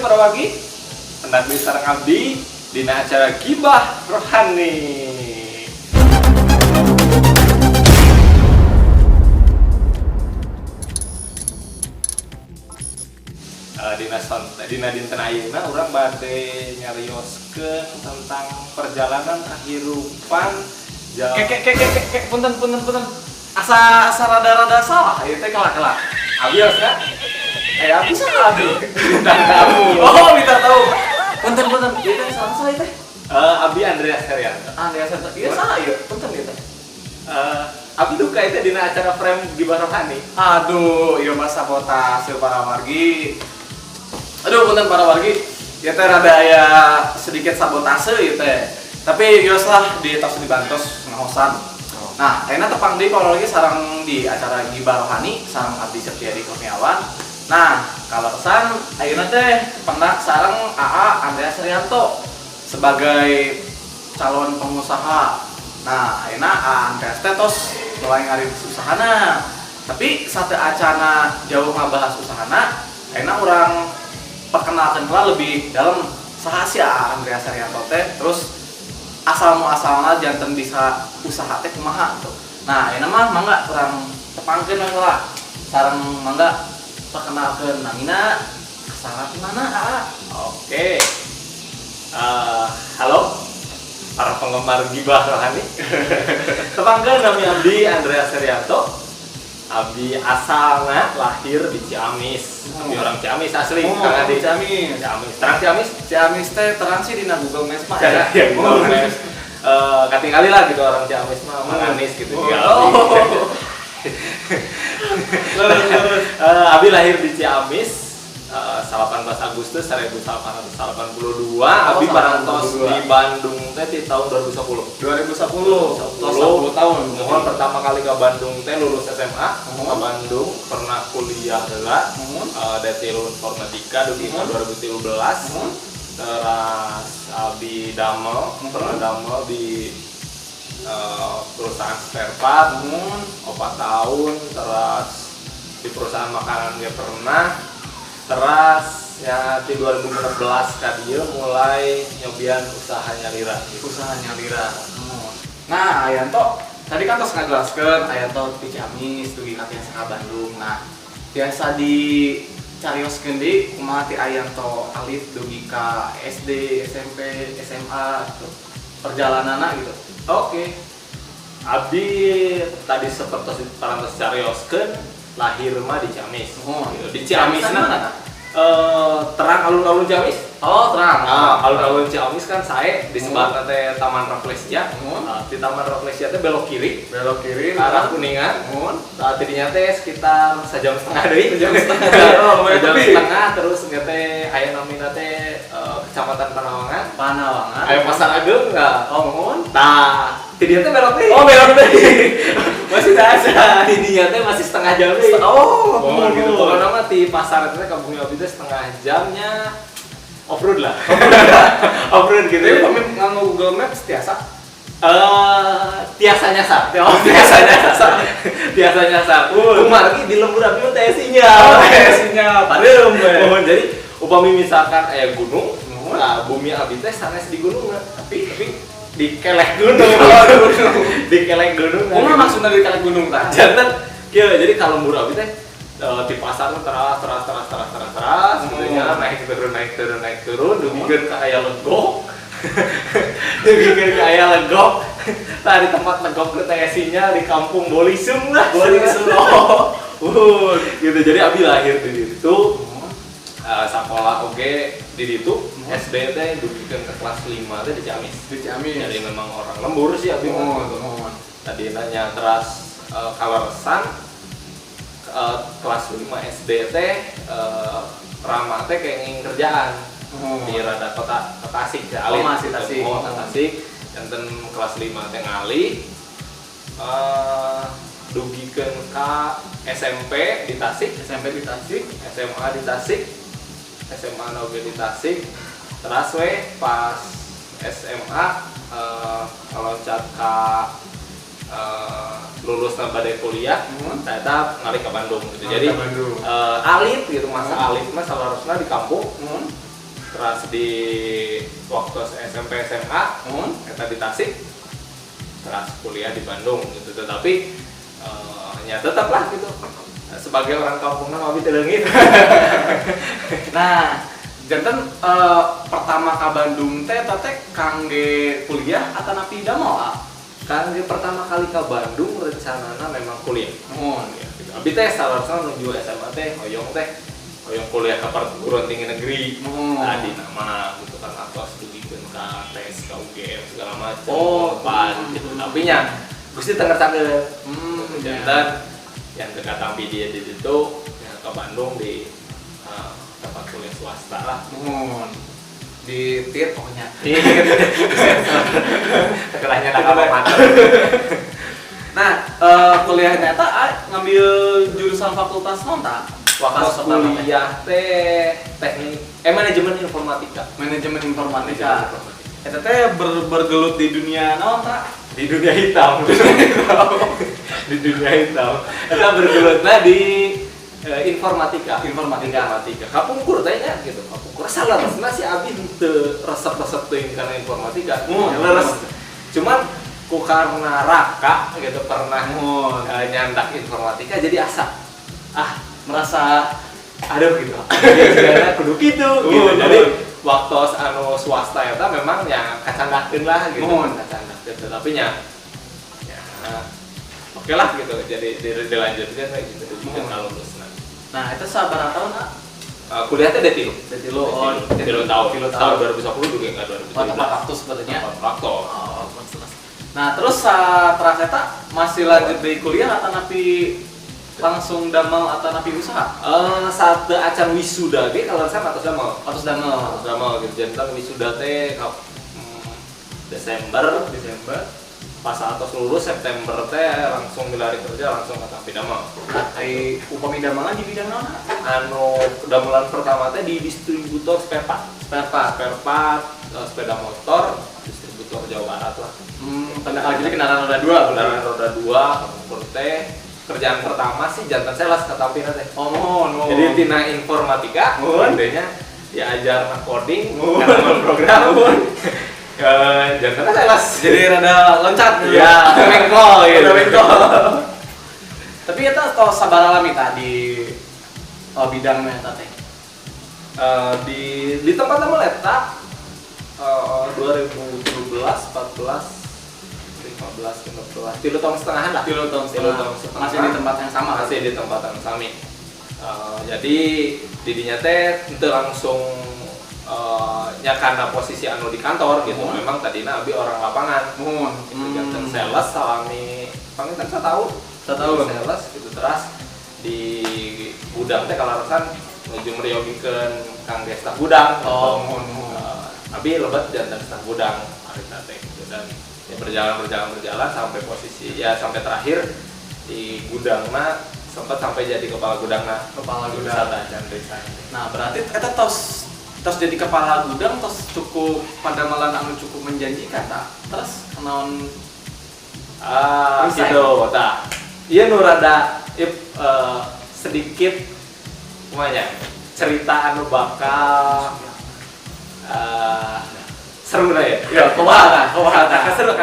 para wagi hendak disareng abdi dina acara Gibah Rohani. Dina dinten ayeuna urang bade nyarioskeun tentang perjalanan kehidupan punten. Asa rada salah ieu teh kelak. Abi harusnya abi salah deh. Bintang tamu. Oh, minta tahu. Punten. Ieu teh salah teh. Abi Andreas Herianto. Andreas Herianto. Ieu salah ieu. Punten ieu teh. Abi duka itu dina acara frame Gibah Rohani. Aduh, ieu mah sabotase para wargi. Aduh, punten para wargi. Ieu teh rada aya sedikit sabotase ieu teh. Tapi geus lah tos dibantos ngahosan. Nah, ayeuna tepang deui kalau lagi sareng di acara Gibah Rohani sareng Abdi Septiadi Kurniawan. Nah, kaleresan ayeuna teh pernah sareng AA Andreas Herianto sebagai calon pengusaha. Nah, ayeuna AA Andreas teh tos mulai ngarintis usahana. Tapi sate acana jauh ngabahas usahana, ayeuna urang perkenalkan lah lebih dalam saha si AA Andreas Herianto teh, terus asal-muasalna janten bisa usaha teh kumaha tuh. Nah, ayeuna mah mangga urang tepangkeun we heula. Sareng mangga perkenalkeun namina asal di mana AA. Oke. Halo para penggemar Gibah Rohani. Tepangkeun nami abdi Andreas Herianto. Abdi asalna lahir di Ciamis. Abdi orang Ciamis asli. Kang Adi Ciamis. Terang Ciamis. Ciamis teh terang sih dina Google Maps mah. Ya, Google Maps. Katingali lah gitu orang Ciamis mah manis gitu. Abi lahir di Ciamis 18 Agustus 1882. Abi parantos di Bandung teh di tahun 2010. 10 tahun. Mohon pertama kali ke Bandung teh lulus SMA ke Bandung, pernah kuliah heula Detil Informatika dugi tahun 2013. Terus Abi damel, pernah damel di perusahaan spare part 4 tahun, terus di perusahaan makanan dia pernah. Terus ya di 2014 ka dieu mulai nyobian usaha nyalira. Nah, Ayanto tadi kan tos ngajelaskeun Ayanto di Ciamis dugi ka Tiasa Bandung. Nah, biasa di carioskeun deui kumaha ti Ayanto alif dugi ka SD, SMP, SMA gitu. Perjalananna gitu. Oke. Abdi tadi seperti parantos carioskeun lahir mah di Ciamis. Gitu. Di Ciamis mana? Terang alun-alun Ciamis. Oh, terang. Alun-alun Ciamis kan saya di sebelah teh Taman Rafflesia. Di Taman Rafflesia teh belok kiri arah Kuningan. Saat tidinya teh sekitar sejam setengah deui. Sejam setengah terus nge teh aya namina teh Kecamatan Panawangan. Aya Pasar Ageung enggak? Tah, tidinya teh belok deui. Masih dasa. Tidinya teh masih setengah jam deui. Gitu. Pokoknya mah di pasar teh kampung Abi teh setengah jamnya off-road lah. Off-road gitu. Tapi pamit nganggo Google Maps tiasa. Tiasa nyasar. Tiasa nyasar. Kumargi di lembur abi teh sinyal. Padeum we. Jadi upami misalkan aya gunung, nah bumi abi teh sanes di gunung, tapi di kelek gunung. Di kelek gunung. Kumaha maksudna di kelek gunung tah? Janten kieu. Jadi kalau lembur abi teh di pasar teras gitu ya, naik turun dugikeun ka aya legok. Tah di tempat legok teh aya sinyal di kampung Bolisum lah. Gitu. Jadi abi lahir di ditu. Sakola oge di ditu. SD teh dugikeun ke kelas 5 teh di Ciamis. Jadi memang orang lembur sih abi mah. Tadi nanya terus kaleresan kelas 5 SD teh Rama teh kayak ngin kerjaan di rada kota Tasik ya, masih Tasik. Tasik. Janten kelas 5 teh ngalih dugikeun ka SMP di Tasik, SMA di Tasik, SMA oge di Tasik. Terus we pas SMA loncat ka lulus bade kuliah, ternyata ngalih ke Bandung gitu. Jadi alit gitu, masa alit mah seharusnya di kampung. Terus di waktu SMP SMA eta di Tasik, terus kuliah di Bandung gitu. Tetapi ya tetaplah gitu sebagai orang kampung mah abi teu leungit. Nah, janten pertama ka Bandung teh kangge kuliah atau napi damel? Kan pertama kali ke Bandung rencanana memang kuliah. Ya, gitu. Abi teh salarasna menuju SMA teh hoyong kuliah ke perguruan tinggi negeri. Tadi nama gitu kan atau studikeun ka tes ka UGM segala macam. Gitu. Tapi nya Gusti teu ngersakeun. Jantan yang dekat Tambi dia di situ yang ke Bandung di tempat kuliah swasta lah. Di TIR pokoknya. Tekelahnya nak apa mana. Nah, kuliahnya eta ngambil jurusan fakultas naon ta? Waktu kuliah teh teknik manajemen informatika. Manajemen informatika. Eta teh bergelut di dunia naon ta? Di dunia hitam. Di dunia hitam. Eta bergelutna di informatika. Kapungkur teh nya gitu. Kapungkur salarasna si abi teu resep-resep teuing kana informatika. Leres. Cuman ku karena raka gitu pernah nyandak informatika jadi asa. Merasa aduh gitu. Jadi kudu gitu. Jadi waktu anu swasta eta memang ya kacandakeun lah gitu. Kacandakeun tetapi nya ya oke lah gitu. Jadi dilanjutkan kayak gitu kalau lulusna. Nah, itu sabaraha tahun, Kak? Kuliah teh D3. D3 tahun 2010 juga enggak 2017. Tepat waktu sebetulnya. Faktor. Nah, terus terus eta masih lanjut di kuliah atau napi langsung damel atau napi usaha? Saat acan wisuda ge kalau saya atas damel gitu. Jantan wisuda teh Desember pas atas lulus September teh langsung dilari kerja langsung ke Tampi Damel. Ai upami damelan di bidang naon? Anu damelan pertama teh di distributor spare part, sepeda motor, distributor Jawa Barat lah. Jadi kendaraan roda 2 kapungkur teh kerjaan pertama sih jantan sales ke Tampi teh. Jadi tina informatika, gedenya diajar coding, karena program. Jantan sales. Jadi rada loncat gitu. Ya, mengkol gitu. Tapi eta tos sabaraha lami tadi bidangnya eta teh. Di tempat nama letak 2017, 14, 15, 16, 3 tahun setengahan lah. 3 tahun setengah. Masih di tempat yang sama. Masih di tempat yang sami. Jadi didinya teh itu langsung nya karena posisi anu di kantor gitu. Memang tadinya abi orang lapangan. Jantan sales salami pangitan 1 tahun. Sales gitu terus di gudang teh kalarasan menuju meriyogikeun kang staf gudang. Abi lebat jantan staf gudang arita teh gitu. Dan ya berjalan sampai posisi ya sampai terakhir di gudangna sempat sampai jadi kepala gudangna. Nah, berarti eta tos jadi kepala gudang tos cukup pandamalan anu cukup menjanjikan tak? Terus naon gitu tah. Ieu nu rada sedikit namanya cerita anu bakal seru lah ya. Ya, kumaha tah? Seru.